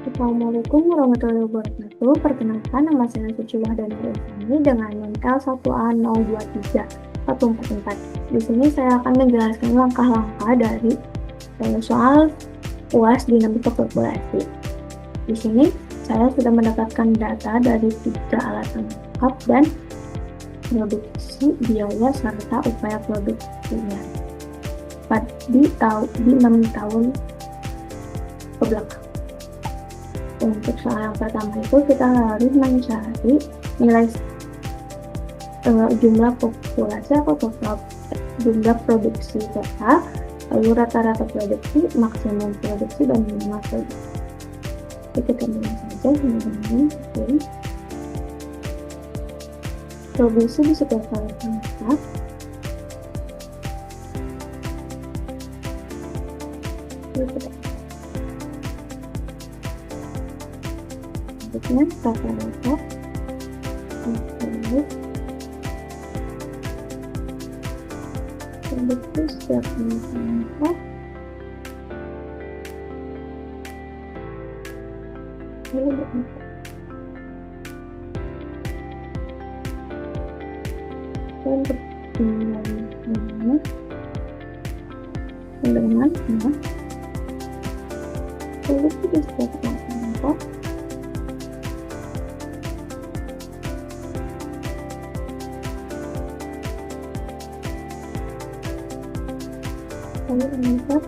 Assalamualaikum warahmatullahi wabarakatuh. Perkenalkan, nama saya Suci Wahdani Irfani dengan NIM L1A023-144. Di sini saya akan menjelaskan langkah-langkah dari soal UAS dinamika populasi. Di sini saya sudah mendapatkan data dari 3 alat tangkap dan produksi biaya serta upaya produksinya di 6 tahun kebelakang. Untuk soal yang pertama itu kita harus mencari nilai jumlah populasi atau total jumlah produksi total, lalu rata-rata produksi, maksimum produksi, dan minimal produksi. Jadi kita mulai saja dengan produksi di setiap kali tangkap. Selanjutnya rata-rata produksi setiap kali tangkap. Dan dengan produksi di setiap kali tangkap lalu meningkat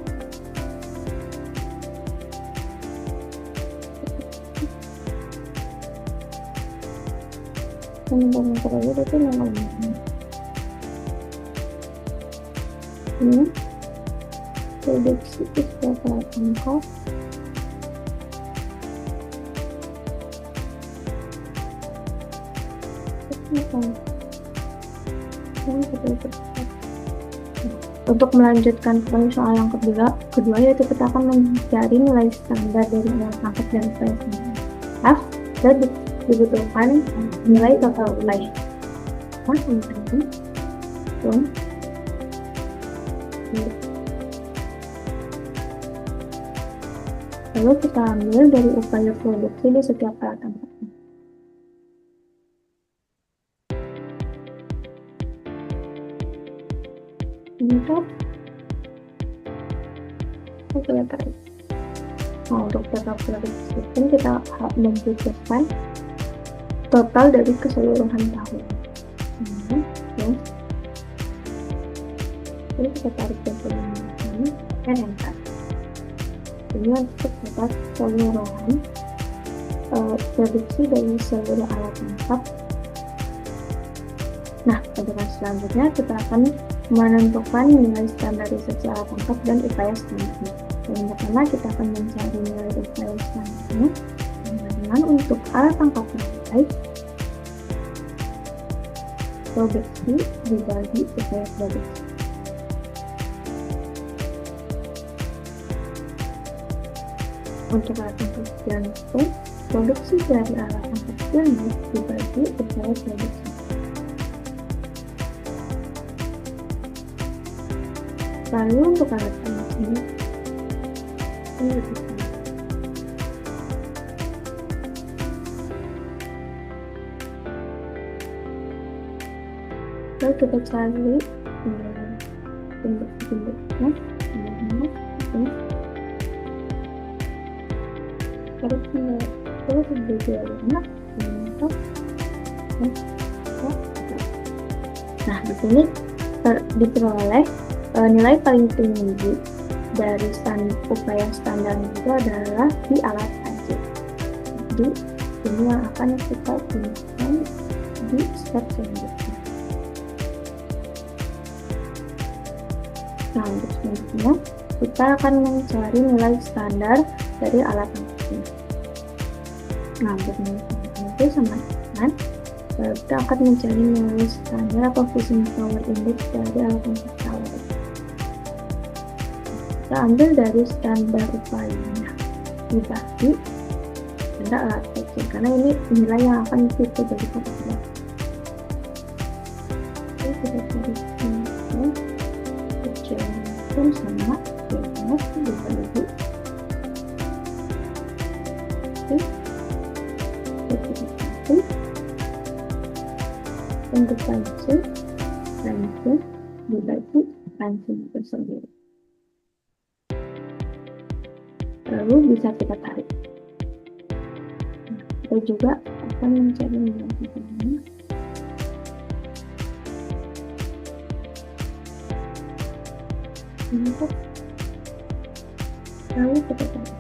terlalu itu memang ini produksi setiap kali tangkap Untuk melanjutkan soal yang kedua yaitu kita akan mencari nilai standar dari alat tangkap dan upaya standar dan dibutuhkan nilai total upaya. Lalu kita ambil dari upaya produksi di setiap alat tangkap. Untuk total produksi kita membutuhkan total dari keseluruhan tahun. Jadi kita tarik keseluruhan ini dan enter. Ini untuk dapat keseluruhan produksi dari seluruh alat tangkap. Nah, pada selanjutnya kita akan menentukan nilai standarisasi alat tangkap dan upaya standarnya. Yang pertama kita akan mencari nilai upaya standarnya dengan untuk alat tangkap nilai produksi dibagi upaya produksi. Untuk alat tangkap jantung, produksi dari alat tangkap jantung dibagi upaya produksi. Lalu untuk alat tangkap ini lalu kita cari bentuk-bentuknya nah di sini diperoleh nilai paling tinggi dari upaya standar itu adalah di alat aja. Jadi ini yang akan kita gunakan di step selanjutnya. Nah, untuk selanjutnya kita akan mencari nilai standar dari alat tangkapnya. Nah, untuk nilai itu sama dengan kita akan mencari nilai standar atau fusing power index dari alat tangkap tower. Kita ambil dari standar upayanya dibagi standar alat kecil karena ini nilai yang akan kita jadikan upaya. Jadi kita cari kecil pun sama dibagi untuk ranking dibagi ranking itu sendiri. Lalu bisa kita tarik. Kita juga akan mencari nilai-nilainya. Lalu kita tarik.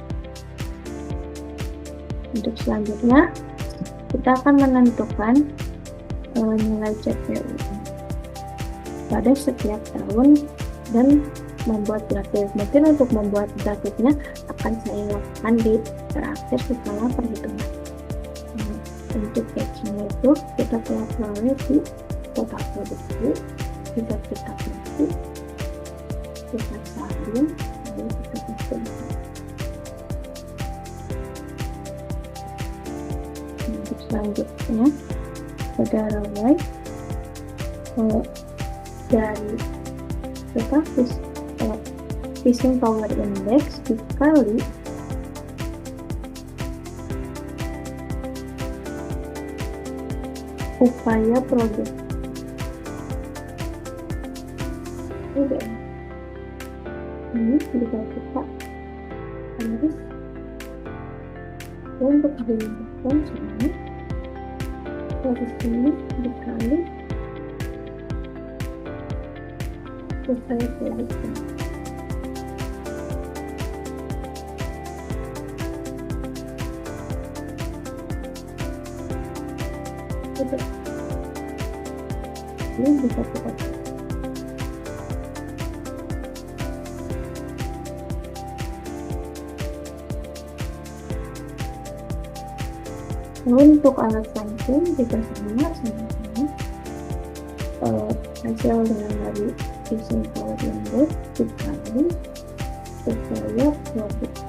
Untuk selanjutnya, kita akan menentukan nilai CPU pada setiap tahun dan membuat grafik. Mungkin untuk membuat grafiknya akan saya lakukan di terakhir setelah perhitungan. Untuk batchnya itu kita pelajari di total produksi, bisa kita pilih, kita salin, lalu kita hitung. Untuk selanjutnya pada row dari Fishing Power Index dikali upaya produksi. Ini juga kita harus untuk dilakukan semua dari sini dikali upaya produksi. Ini bisa kita untuk alat samping juga sama hasil dengan dari Fishing Power Index dikali upaya produksi.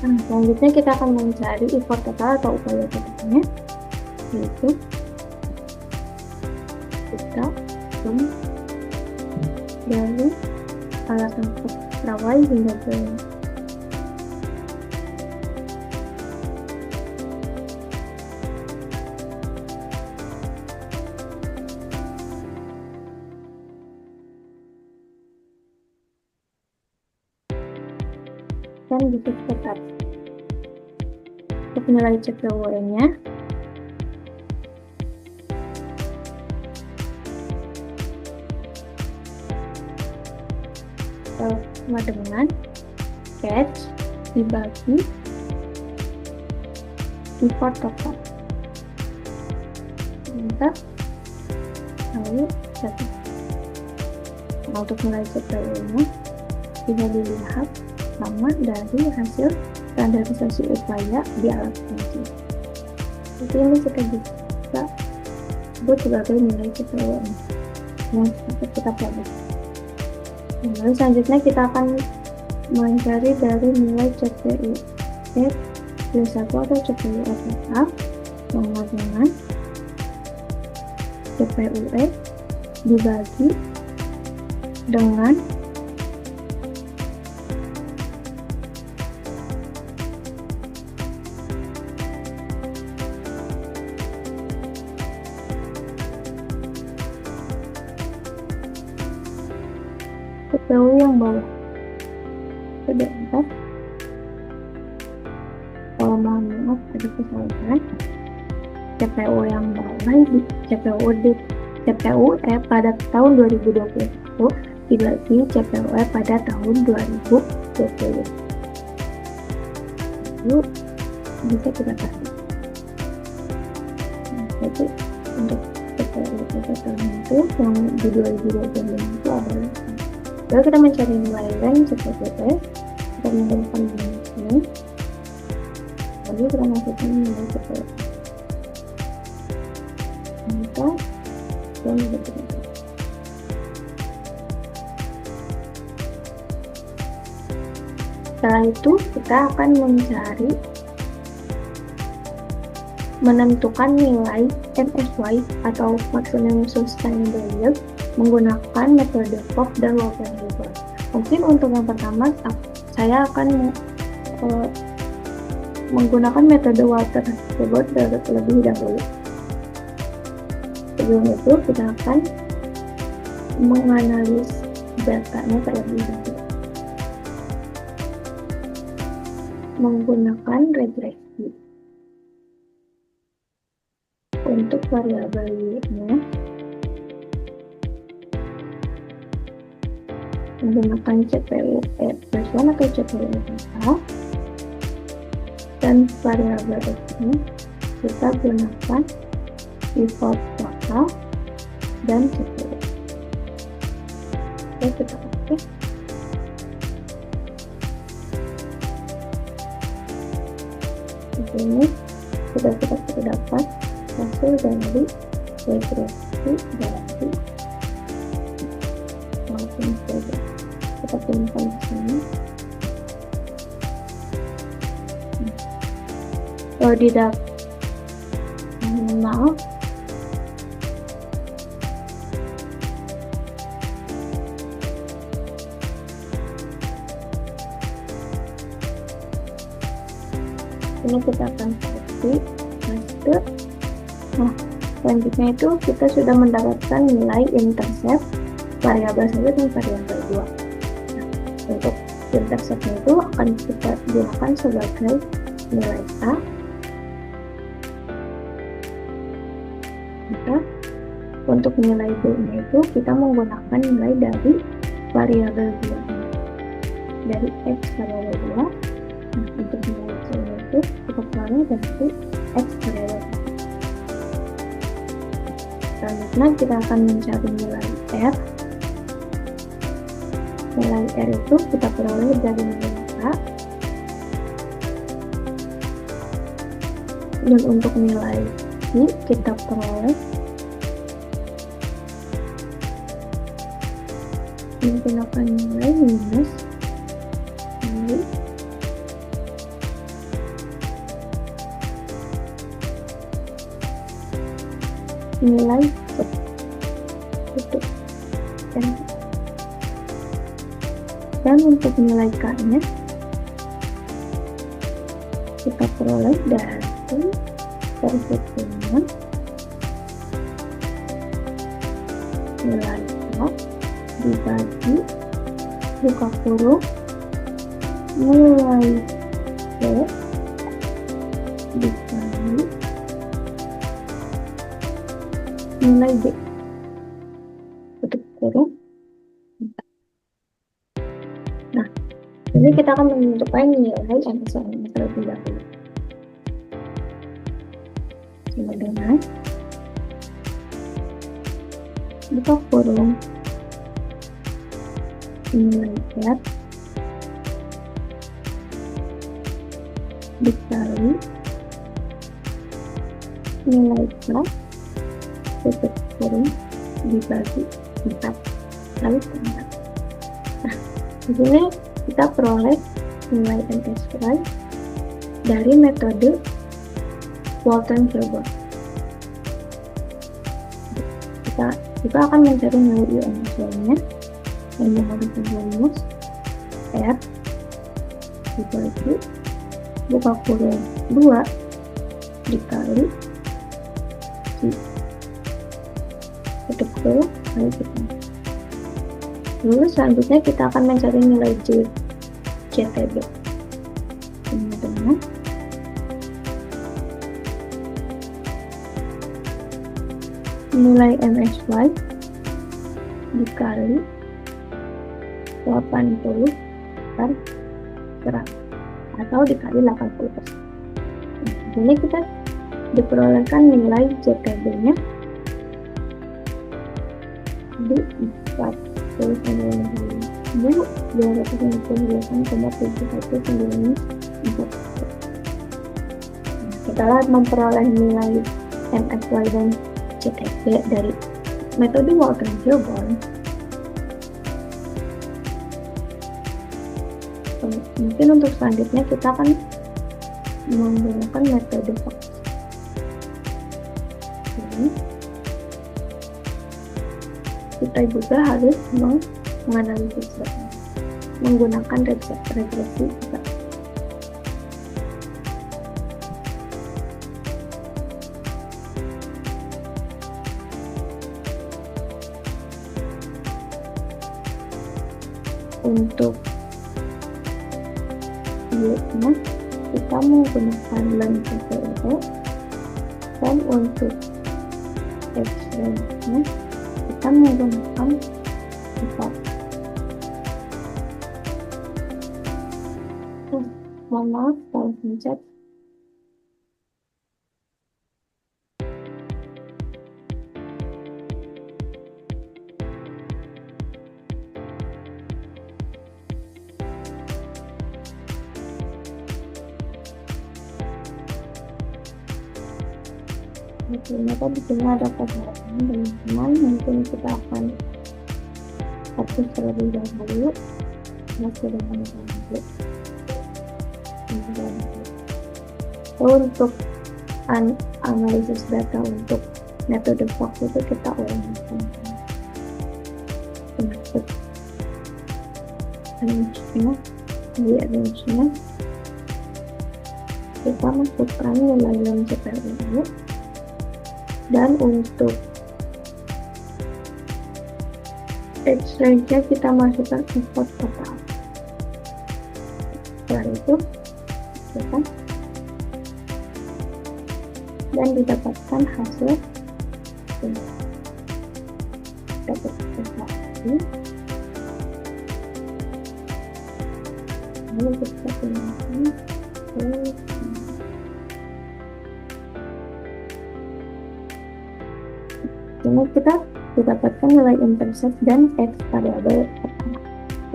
Nah, selanjutnya kita akan mencari effort total atau upaya totalnya, yaitu kita dari alat tangkap rawai hingga beling. Dan bisa kita tarik. Untuk nilai CPU-nya sama dengan catch dibagi effort total. Lalu satu. Nah, untuk nilai CPU-nya bisa dilihat sama dari hasil standarisasi upaya di alat fungsi. Jadi ini kita bisa sebut sebagai nilai CPU yang kita pelajari. Lalu selanjutnya kita akan mencari dari nilai CPU F1 atau CPU FSA sama dengan CPU E dibagi dengan CPU yang bawah. Sebentar. Maaf, ada kesalahan. CPU yang bawah di CPU E pada tahun 2021 dibagi CPU E pada tahun 2020. Lalu bisa kita tarik. Jadi untuk CPU pada tahun itu yang di 2020 itu adalah. Lalu kita mencari nilai rank seperti itu, kita menggunakan ini. Lalu kita masukkan nilai seperti itu. Dan begitu. Setelah itu kita akan mencari menentukan nilai MSY atau Maximum Sustainable Yield menggunakan metode Fogg dan Walton-Hilbert. Mungkin untuk yang pertama saya akan menggunakan metode Walton-Hilbert terlebih dahulu. Sebelum itu kita akan menganalisis datanya terlebih dahulu menggunakan regresi. Untuk variabel Y-nya menggunakan CPU plus 1 atau CPU plus 1, dan variabel X-nya kita gunakan default total dan CPU. Oke, kita pakai. Di sini sudah kita dapat hasil dari regresi dari maupun saja. Kita pindah di sini. Kalau tidak maaf, ini kita akan seperti master. Nah, selanjutnya itu kita sudah mendapatkan nilai intercept variabel 1 dan variabel 2. Nah, untuk interceptnya itu akan kita gunakan sebagai nilai A. Maka untuk nilai B-nya itu kita menggunakan nilai dari variabel 2 dari X variabel 2. Nah, untuk nilai C-nya itu kita peroleh dari X variabel 2. Selanjutnya kita akan mencari nilai R. Nilai R itu kita peroleh dari nilai A. Dan untuk nilai I kita peroleh menggunakan nilai minus nilai itu. Dan untuk nilai K-nya kita peroleh dari persekutuan nilai K dibagi buka kurung nilai C dikali nilai B tutup kurung. Nah, ini kita akan menentukan nilai MSY terlebih dahulu. Sama dengan buka kurung nilai R dikali nilai K tutup kurung dibagi 4 lalu tambah. Nah, di sini kita peroleh nilai MSY dari metode Walton-Hilbert. Kita juga akan mencari nilai MSY-nya yang menggunakan rumus R dibagi buka kurung 2 dikali I tutup kurung lalu kita. Lalu selanjutnya kita akan mencari nilai JTB dengan nilai MSY dikali 80 per 100 atau dikali 80%. Ini kita diperolehkan nilai JTB-nya di 49.259,7194. Setelah memperoleh nilai MSY dan JTB dari metode Walton-Hilbert, mungkin untuk selanjutnya kita akan menggunakan metode Fox. ini, kita juga harus menganalisis data menggunakan regresi juga. Untuk y-nya kita menggunakan len PPRE, dan untuk x-nya kita menggunakan pivot. Mohon maaf kalau pencet. Ternyata di sini ada persyaratan teman-teman, mungkin kita akan hapus terlebih dahulu. Masih dengan lanjut. Untuk analisis data untuk metode Fox itu kita ulangi untuk range-nya kita masukkan nilai lem CPU, dan untuk X-range-nya kita masukkan import total. Setelah itu kita dan didapatkan hasil dapat ini. Lalu kita gunakan ini kita didapatkan nilai intercept dan X variabel pertama.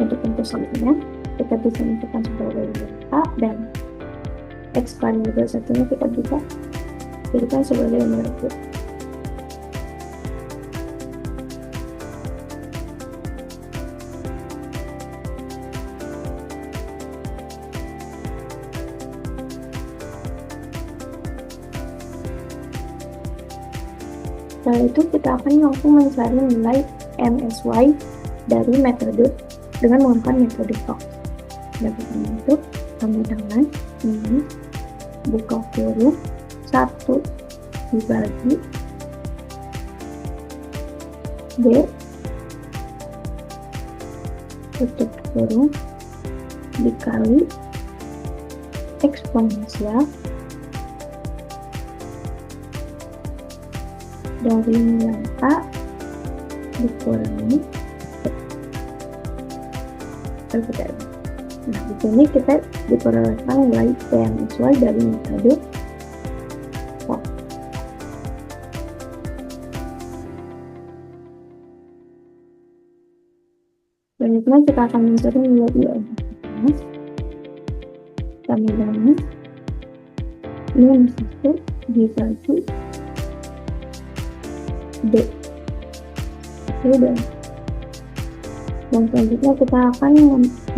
Untuk interceptnya kita bisa masukkan sebagai A, dan X variabel satunya kita bisa jadikan sebagai merebut. Setelah itu kita akan langsung mencari nilai MSY dari metode dengan menggunakan metode Fox. Dapatkan itu sama dengan ini, buka kurung 1 dibagi B tutup kurung dikali eksponensial dari nilai A dikurangi perbedaan. Nah, di sini kita diperolehkan nilai PMSY dari metode Fox. Selanjutnya kita akan mencari nilai IOM sama dengan min 1 dibagi D. Dan selanjutnya kita akan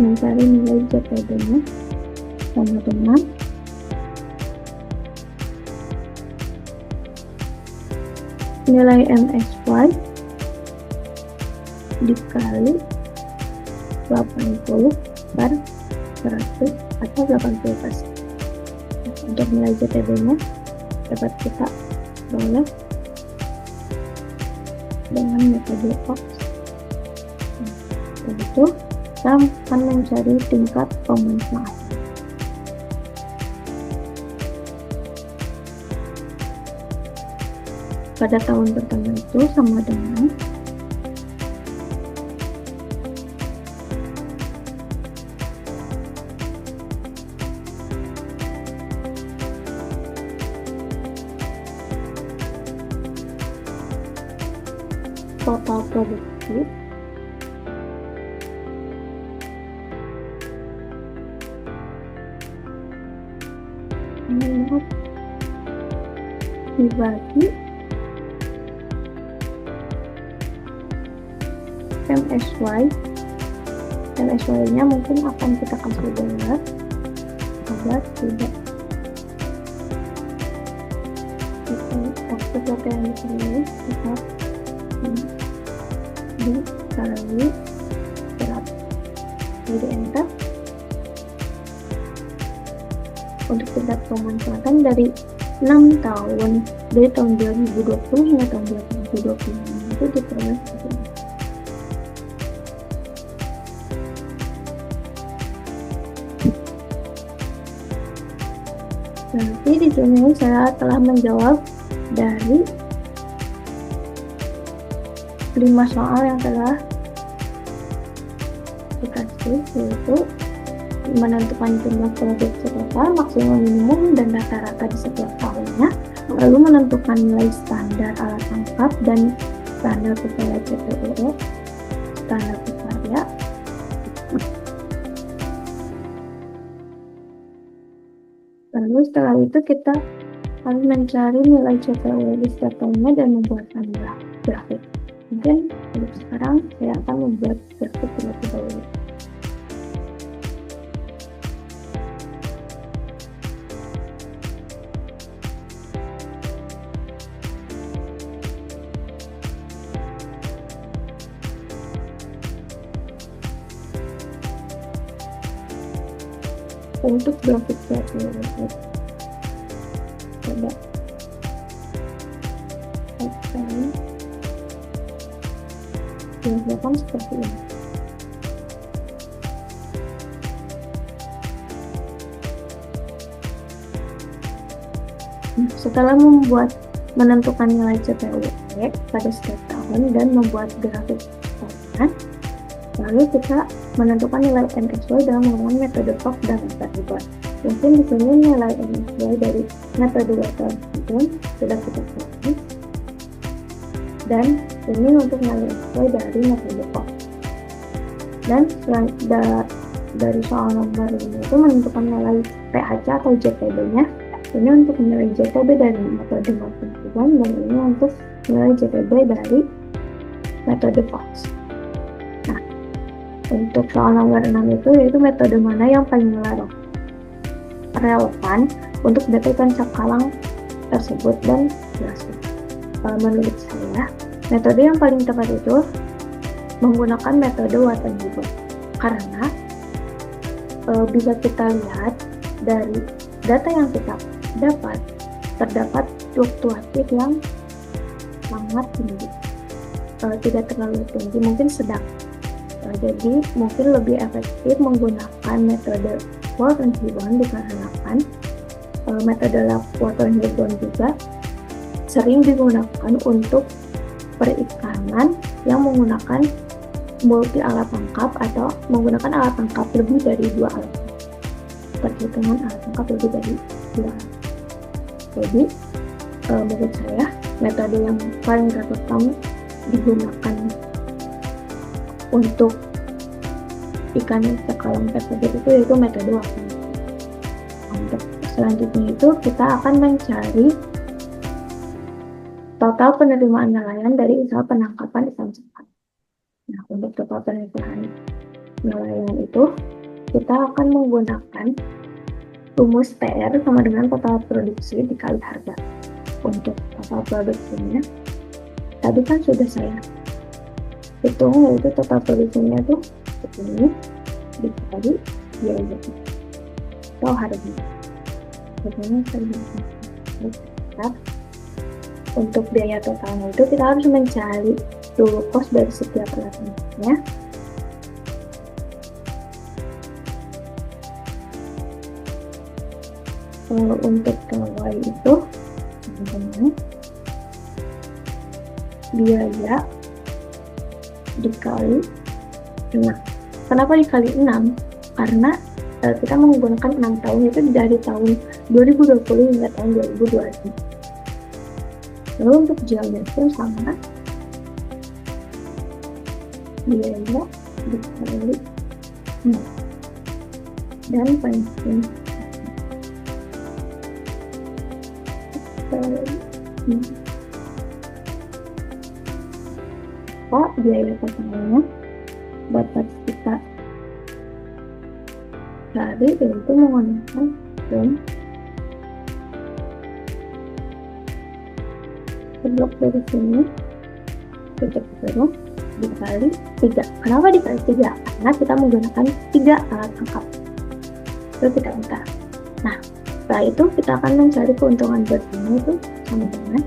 mencari nilai ZTD-nya sama dengan nilai MSY dikali 80 per 100 atau 80%. Untuk nilai ZTD-nya dapat kita peroleh dengan metode Fox. Setelah itu kita akan mencari tingkat pemanfaatan. Pada tahun pertama itu sama dengan total produksi dibagi MSY nya mungkin akan kita kasih banyak agar tidak seperti yang ditulis kita dikali berat. Jadi enter. Untuk tingkat pemanfaatan dari 6 tahun, dari tahun 2020 hingga tahun 2025 itu diperoleh seperti ini. Nanti di sini saya telah menjawab dari 5 soal yang telah dikasih, yaitu menentukan jumlah produk total, maksimum minimum dan rata-rata di setiap tahunnya, lalu menentukan nilai standar alat tangkap dan standar upaya CPUE, standar upaya. Lalu setelah itu kita harus mencari nilai CPUE di setiap tahunnya dan membuatkan grafik. Mungkin untuk sekarang saya akan membuat grafik terlebih dahulu. Untuk grafik CPUE coba dihasilkan seperti ini. Setelah menentukan nilai CPUE pada setiap tahun dan membuat grafik tahunan, lalu kita menentukan nilai NSY dalam menggunakan metode POC dan metode BOT. Mungkin di sini nilai NSY dari metode water pun sudah kita tulis, dan ini untuk nilai NSY dari metode POC. Dan dari soal nomor ini itu menentukan nilai PHC atau JTB-nya. Ini untuk nilai JTB dari metode maupun dan ini untuk nilai JTB dari metode POC. Untuk soal nomor 6 itu yaitu metode mana yang paling relevan untuk detekan cakalang tersebut dan jelaskan. Menurut saya, metode yang paling tepat itu menggunakan metode Watson-Hibon, karena bisa kita lihat dari data yang kita dapat, terdapat fluktuatif yang sangat tinggi, tidak terlalu tinggi, mungkin sedang. Jadi mungkin lebih efektif menggunakan metode Watson-Hibon dikarenakan metode Watson-Hibon juga sering digunakan untuk perikanan yang menggunakan multi alat tangkap atau menggunakan alat tangkap lebih dari 2 alat. Perhitungan alat tangkap lebih dari 2 alat. Jadi menurut saya metode yang paling relevan digunakan untuk ikan cakalang tersebut itu yaitu metode Watson-Hibon. Untuk selanjutnya itu kita akan mencari total penerimaan nelayan dari usaha penangkapan ikan cepat. Nah, untuk total penerimaan nelayan itu kita akan menggunakan rumus TR sama dengan total produksi dikali harga. Untuk total produksinya tadi kan sudah saya hitung, yaitu total produksinya tuh ini dikali biaya atau harga. Biasanya untuk biaya totalnya itu kita harus mencari dulu cost dari setiap alatnya. Untuk Y itu biaya dikali 6. Kenapa dikali 6? Karena kita menggunakan 6 tahun, itu dari tahun 2020 hingga tahun 2025. Lalu untuk J-nya itu sama, biaya dikali 6 dan pensiun biaya totalnya dapat kita cari, yaitu menggunakan blok dari sini titik biru dikali 3. Kenapa dikali 3? Karena kita menggunakan 3 alat tangkap. Itu kita minta. Nah, setelah itu kita akan mencari keuntungan bersama, itu sama dengan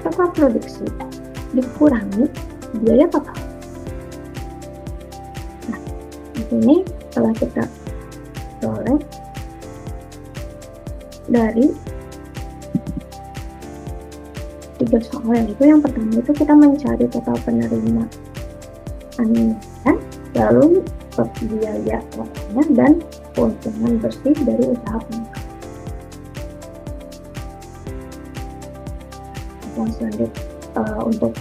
total produksi dikurangi biaya total. Nah, di sini setelah kita peroleh dari 3 soal, yaitu yang pertama itu kita mencari total penerimaan, lalu biaya totalnya dan keuntungan bersih dari usaha pengangkatan. Yang selanjutnya untuk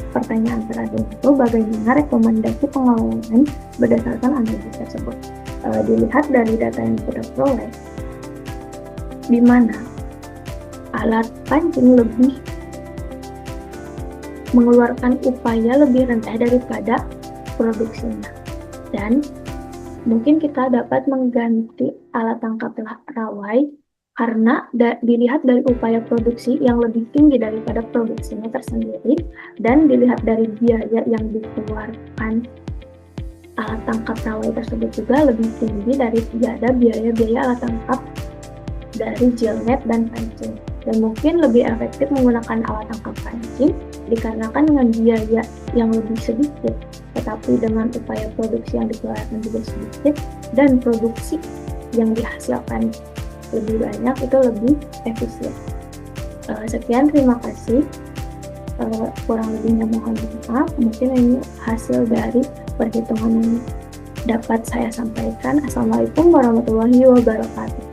pertanyaan terakhir itu, bagaimana rekomendasi pengelolaan berdasarkan analisis tersebut? Dilihat dari data yang kita peroleh, di mana alat pancing lebih mengeluarkan upaya lebih rendah daripada produksinya, dan mungkin kita dapat mengganti alat tangkap rawai karena dilihat dari upaya produksi yang lebih tinggi daripada produksinya tersendiri, dan dilihat dari biaya yang dikeluarkan alat tangkap rawai tersebut juga lebih tinggi daripada biaya-biaya alat tangkap dari gillnet dan pancing. Dan mungkin lebih efektif menggunakan alat tangkap pancing dikarenakan dengan biaya yang lebih sedikit, tetapi dengan upaya produksi yang dikeluarkan juga sedikit, dan produksi yang dihasilkan lebih banyak, itu lebih efisien. Sekian, terima kasih. Kurang lebihnya mohon maaf. Mungkin ini hasil dari perhitungan yang dapat saya sampaikan. Assalamualaikum warahmatullahi wabarakatuh.